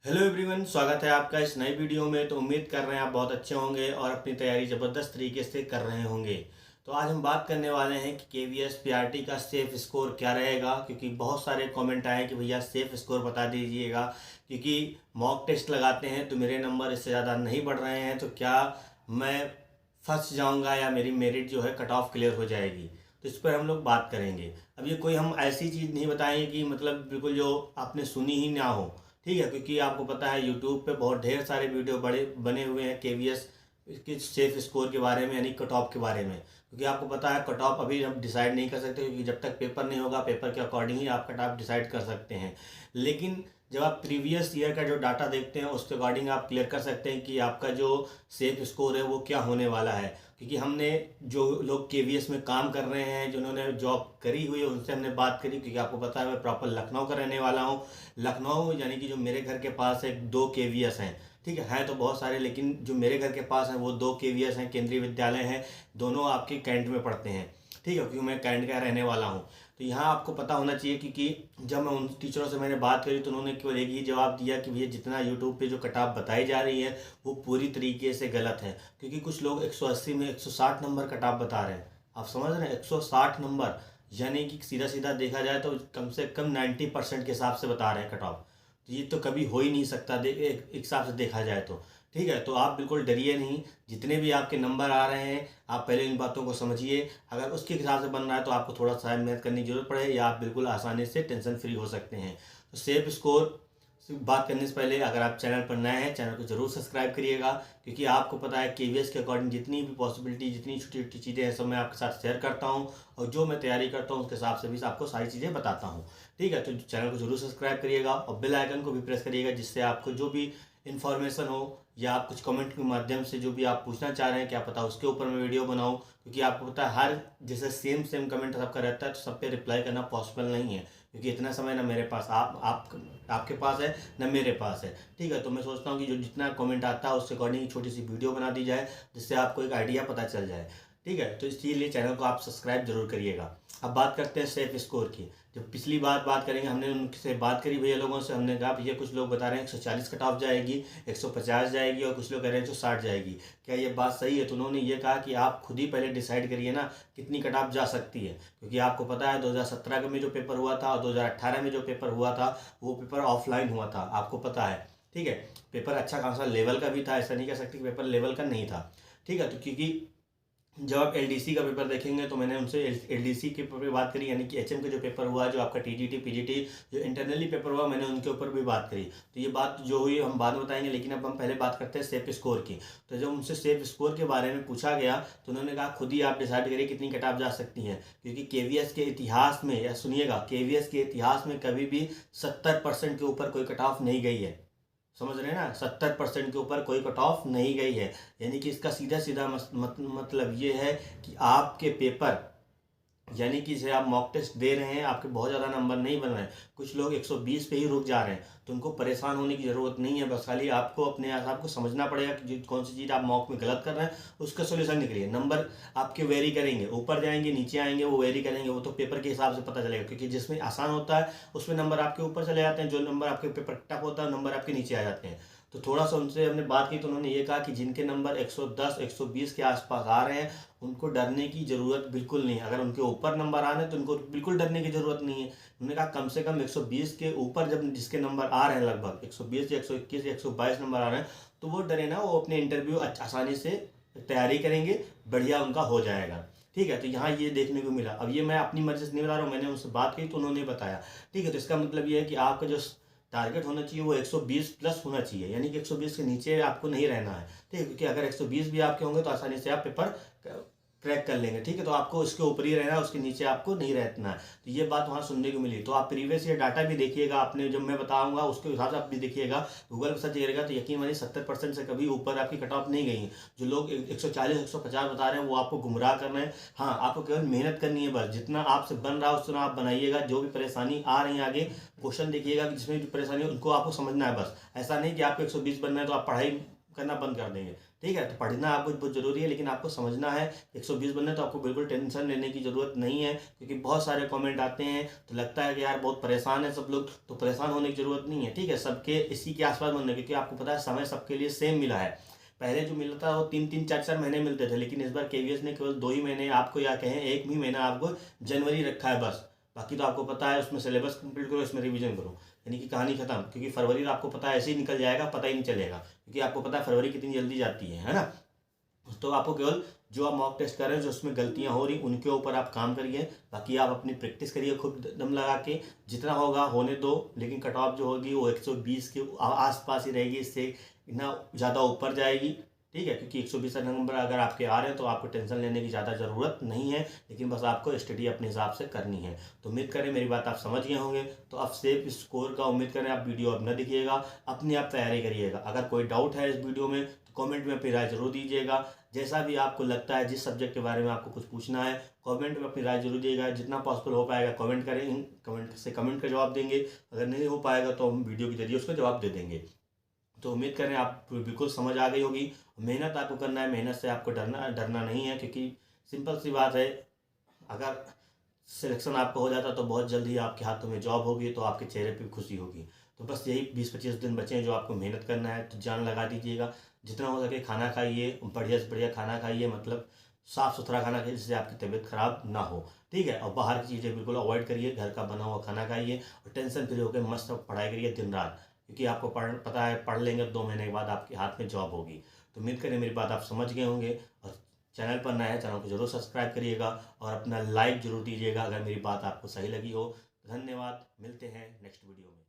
Hello everyone, स्वागत है आपका इस नई वीडियो में। तो उम्मीद कर रहे हैं आप बहुत अच्छे होंगे और अपनी तैयारी ज़बरदस्त तरीके से कर रहे होंगे। तो आज हम बात करने वाले हैं कि केवीएस पीआरटी का सेफ स्कोर क्या रहेगा, क्योंकि बहुत सारे कमेंट आए कि भैया सेफ स्कोर बता दीजिएगा, क्योंकि मॉक टेस्ट लगाते हैं तो मेरे नंबर इससे ज़्यादा नहीं बढ़ रहे हैं, तो क्या मैं फंस जाऊंगा या मेरी मेरिट जो है कट ऑफ क्लियर हो जाएगी। तो इस पर हम लोग बात करेंगे। अब ये कोई हम ऐसी चीज़ नहीं बताएंगे कि मतलब बिल्कुल जो आपने सुनी ही ना हो, ठीक है, क्योंकि आपको पता है यूट्यूब पे बहुत ढेर सारे वीडियो बड़े बने हुए हैं केवीएस के सेफ स्कोर के बारे में, यानी कट ऑफ के बारे में। क्योंकि आपको पता है कट ऑफ अभी हम डिसाइड नहीं कर सकते, क्योंकि जब तक पेपर नहीं होगा पेपर के अकॉर्डिंग ही आप कट ऑफ डिसाइड कर सकते हैं। लेकिन जब आप प्रीवियस ईयर का जो डाटा देखते हैं उसके अकॉर्डिंग आप क्लियर कर सकते हैं कि आपका जो सेफ स्कोर है वो क्या होने वाला है। क्योंकि हमने जो लोग केवीएस में काम कर रहे हैं, जिन्होंने जॉब करी हुई है, उनसे हमने बात करी, क्योंकि आपको पता है मैं प्रॉपर लखनऊ का रहने वाला हूँ। लखनऊ यानी कि जो मेरे घर के पास है 2 केवीएस हैं, ठीक है तो बहुत सारे, लेकिन जो मेरे घर के पास हैं वो 2 केवीएस हैं, केंद्रीय विद्यालय हैं, दोनों आपके कैंट में पढ़ते हैं, ठीक है, क्योंकि मैं कैंट का रहने वाला हूँ। तो यहाँ आपको पता होना चाहिए, क्योंकि जब मैं उन टीचरों से मैंने बात करी तो उन्होंने केवल एक ही जवाब दिया कि भैया जितना यूट्यूब पे जो कटाव बताई जा रही है वो पूरी तरीके से गलत है। क्योंकि कुछ लोग 180 में 160 नंबर कटाव बता रहे हैं। आप समझ रहे हैं 160 नंबर, यानी कि सीधा सीधा देखा जाए तो कम से कम 90% के हिसाब से बता रहे हैं कटाव। तो ये तो कभी हो ही नहीं सकता एक हिसाब से देखा जाए तो, ठीक है। तो आप बिल्कुल डरिए नहीं, जितने भी आपके नंबर आ रहे हैं आप पहले इन बातों को समझिए। अगर उसके हिसाब से बन रहा है तो आपको थोड़ा सा मेहनत करने की जरूरत पड़े, या आप बिल्कुल आसानी से टेंशन फ्री हो सकते हैं। तो सेफ स्कोर बात करने से पहले अगर आप चैनल पर नए हैं, चैनल को जरूर सब्सक्राइब करिएगा, क्योंकि आपको पता है केवीएस के अकॉर्डिंग जितनी भी पॉसिबिलिटी, जितनी छोटी छोटी चीज़ें हैं सब मैं आपके साथ शेयर करता हूं, और जो मैं तैयारी करता हूं उसके हिसाब से भी आपको सारी चीज़ें बताता हूं, ठीक है। तो चैनल को जरूर सब्सक्राइब करिएगा और बेल आइकन को भी प्रेस करिएगा, जिससे आपको जो भी इन्फॉर्मेशन हो या आप कुछ कमेंट के माध्यम से जो भी आप पूछना चाह रहे हैं क्या पता उसके ऊपर मैं वीडियो बनाऊं। क्योंकि आपको पता है हर जैसे सेम कमेंट सबका रहता है, तो सब पे रिप्लाई करना पॉसिबल नहीं है, क्योंकि इतना समय ना मेरे पास आपके पास है ना मेरे पास है, ठीक है। तो मैं सोचता हूँ कि जो जितना कमेंट आता है उसके अकॉर्डिंग छोटी सी वीडियो बना दी जाए, जिससे आपको एक आइडिया पता चल जाए, ठीक है। तो इसीलिए चैनल को आप सब्सक्राइब जरूर करिएगा। अब बात करते हैं सेफ स्कोर की। जब पिछली बात करेंगे, हमने उनसे बात करी भैया लोगों से, हमने कहा भैया कुछ लोग बता रहे हैं 140 कट ऑफ जाएगी, 150 जाएगी, और कुछ लोग कह रहे हैं 160 जाएगी, क्या ये बात सही है? तो उन्होंने ये कहा कि आप खुद ही पहले डिसाइड करिए ना कितनी कट ऑफ जा सकती है, क्योंकि आपको पता है 2017 में जो पेपर हुआ था और 2018 में जो पेपर हुआ था वो पेपर ऑफलाइन हुआ था, आपको पता है, ठीक है। पेपर अच्छा खासा लेवल का भी था, ऐसा नहीं कह सकते कि पेपर लेवल का नहीं था, ठीक है। तो क्योंकि जब आप एलडीसी का पेपर देखेंगे तो मैंने उनसे एलडीसी के पेपर पे बात करी, यानी कि एचएम का जो पेपर हुआ, जो आपका टीजीटी पीजीटी जो इंटरनली पेपर हुआ, मैंने उनके ऊपर भी बात करी। तो ये बात जो हुई हम बाद में बताएंगे, लेकिन अब हम पहले बात करते हैं सेफ स्कोर की। तो जब उनसे सेफ स्कोर के बारे में पूछा गया तो उन्होंने कहा खुद ही आप डिसाइड करिए कितनी कट ऑफ जा सकती हैं, क्योंकि केवीएस के इतिहास में, या सुनिएगा, केवीएस के इतिहास में कभी भी 70% के ऊपर कोई कट ऑफ नहीं गई है। समझ रहे हैं ना, 70% के ऊपर कोई कट ऑफ नहीं गई है। यानी कि इसका सीधा सीधा मतलब ये है कि आपके पेपर, यानी कि जैसे आप मॉक टेस्ट दे रहे हैं, आपके बहुत ज़्यादा नंबर नहीं बन रहे हैं, कुछ लोग 120 पे ही रुक जा रहे हैं, तो उनको परेशान होने की ज़रूरत नहीं है। बस खाली आपको अपने आप को समझना पड़ेगा कि कौन सी चीज़ आप मॉक में गलत कर रहे हैं, उसका सोल्यूशन निकलिए। नंबर आपके वेरी करेंगे, ऊपर जाएंगे नीचे आएंगे, वो वेरी करेंगे, वो तो पेपर के हिसाब से पता चलेगा, क्योंकि जिसमें आसान होता है उसमें नंबर आपके ऊपर चले जाते हैं, जो नंबर आपके पेपर टफ होता है नंबर आपके नीचे आ जाते हैं। तो थोड़ा सा उनसे हमने बात की तो उन्होंने ये कहा कि जिनके नंबर 110 120 के आसपास आ रहे हैं उनको डरने की ज़रूरत बिल्कुल नहीं है। अगर उनके ऊपर नंबर आ रहे हैं तो उनको बिल्कुल डरने की ज़रूरत नहीं है। उन्होंने कहा कम से कम 120 के ऊपर जब जिसके नंबर आ रहे हैं, लगभग 120 या 121 या 122 नंबर आ रहे हैं, तो वो डरे ना, वो अपने इंटरव्यू आसानी से तैयारी करेंगे, बढ़िया उनका हो जाएगा, ठीक है। तो यहाँ ये देखने को मिला। अब ये मैं अपनी मर्जी से नहीं बता रहा हूँ, मैंने उनसे बात की तो उन्होंने बताया, ठीक है। तो इसका मतलब ये है कि आपका जो टारगेट होना चाहिए वो 120 प्लस होना चाहिए, यानी कि 120 के नीचे आपको नहीं रहना है, ठीक है। क्योंकि अगर 120 भी आपके होंगे तो आसानी से आप पेपर क्रैक कर लेंगे, ठीक है। तो आपको उसके ऊपर ही रहना है, उसके नीचे आपको नहीं रहना है। तो ये बात वहाँ सुनने को मिली। तो आप प्रीवियस ईयर डाटा भी देखिएगा, आपने जब मैं बताऊंगा उसके हिसाब से आप भी देखिएगा, गूगल पर सर्च करिएगा तो यकीन मानिए 70% से कभी ऊपर आपकी कट ऑफ नहीं गई है। जो लोग 140 150 बता रहे हैं वो आपको गुमराह कर रहे हैं। हाँ, आपको केवल मेहनत करनी है, बस जितना आपसे बन रहा है उतना आप बनाइएगा। जो भी परेशानी आ रही है आगे क्वेश्चन देखिएगा कि जिसमें जो परेशानी है उनको आपको समझना है, बस ऐसा नहीं कि आपको 120 बनना है तो आप पढ़ाई करना बंद कर देंगे। ठीक है, तो पढ़ना आपको बहुत ज़रूरी है, लेकिन आपको समझना है 120 बनने तो आपको बिल्कुल टेंशन लेने की ज़रूरत नहीं है, क्योंकि बहुत सारे कमेंट आते हैं तो लगता है कि यार बहुत परेशान है सब लोग, तो परेशान होने की ज़रूरत नहीं है। ठीक है, सबके इसी के आसपास बनना, क्योंकि आपको पता है समय सबके लिए सेम मिला है। पहले जो मिलता था वो 3-3 4-4 महीने मिलते थे, लेकिन इस बार केवीएस ने केवल 2 ही महीने आपको, या कहें 1 ही महीना आपको जनवरी रखा है बस। बाकी तो आपको पता है उसमें सिलेबस कंप्लीट करो, इसमें रिवीजन करो, यानी कि कहानी खत्म। क्योंकि फरवरी तो आपको पता है ऐसे ही निकल जाएगा, पता ही नहीं चलेगा, क्योंकि आपको पता है फरवरी कितनी जल्दी जाती है ना। तो आपको केवल जो आप मॉक टेस्ट कर रहे हैं, जो उसमें गलतियां हो रही उनके ऊपर आप काम करिए। बाकी आप अपनी प्रैक्टिस करिए खूब दम लगा के, जितना होगा होने दो, लेकिन कट ऑफ जो होगी वो 120 के आसपास ही रहेगी, इससे इतना ज़्यादा ऊपर जाएगी। ठीक है, क्योंकि 120 नंबर अगर आपके आ रहे हैं तो आपको टेंशन लेने की ज़्यादा ज़रूरत नहीं है, लेकिन बस आपको स्टडी अपने हिसाब से करनी है। तो उम्मीद करें मेरी बात आप समझ गए होंगे। तो अब सेफ स्कोर का उम्मीद करें आप वीडियो अब न दिखिएगा, अपने आप तैयारी करिएगा। अगर कोई डाउट है इस वीडियो में तो कमेंट में अपनी राय जरूर दीजिएगा। जैसा भी आपको लगता है, जिस सब्जेक्ट के बारे में आपको कुछ पूछना है, कमेंट में अपनी राय जरूर दिएगा। जितना पॉसिबल हो पाएगा कमेंट करें, इन कमेंट से कमेंट का जवाब देंगे। अगर नहीं हो पाएगा तो हम वीडियो के जरिए उसका जवाब दे देंगे। तो उम्मीद करें आप बिल्कुल समझ आ गई होगी। मेहनत आपको करना है, मेहनत से आपको डरना नहीं है, क्योंकि सिंपल सी बात है, अगर सिलेक्शन आपका हो जाता तो बहुत जल्दी आपके हाथों में जॉब होगी, तो आपके चेहरे पे खुशी होगी। तो बस यही 20-25 दिन बचे हैं जो आपको मेहनत करना है, तो जान लगा दीजिएगा। जितना हो सके खाना खाइए, बढ़िया से बढ़िया खाना खाइए, मतलब साफ़ सुथरा खाना खाइए, जिससे आपकी तबीयत खराब ना हो। ठीक है, और बाहर की चीज़ें बिल्कुल अवॉइड करिए, घर का बना हुआ खाना खाइए और टेंशन फ्री होकर मस्त पढ़ाई करिए दिन रात, क्योंकि आपको पता है पढ़ लेंगे 2 महीने के बाद आपके हाथ में जॉब होगी। तो उम्मीद करें मेरी बात आप समझ गए होंगे। और चैनल पर नया है, चैनल को जरूर सब्सक्राइब करिएगा और अपना लाइक जरूर दीजिएगा अगर मेरी बात आपको सही लगी हो। धन्यवाद, मिलते हैं नेक्स्ट वीडियो में।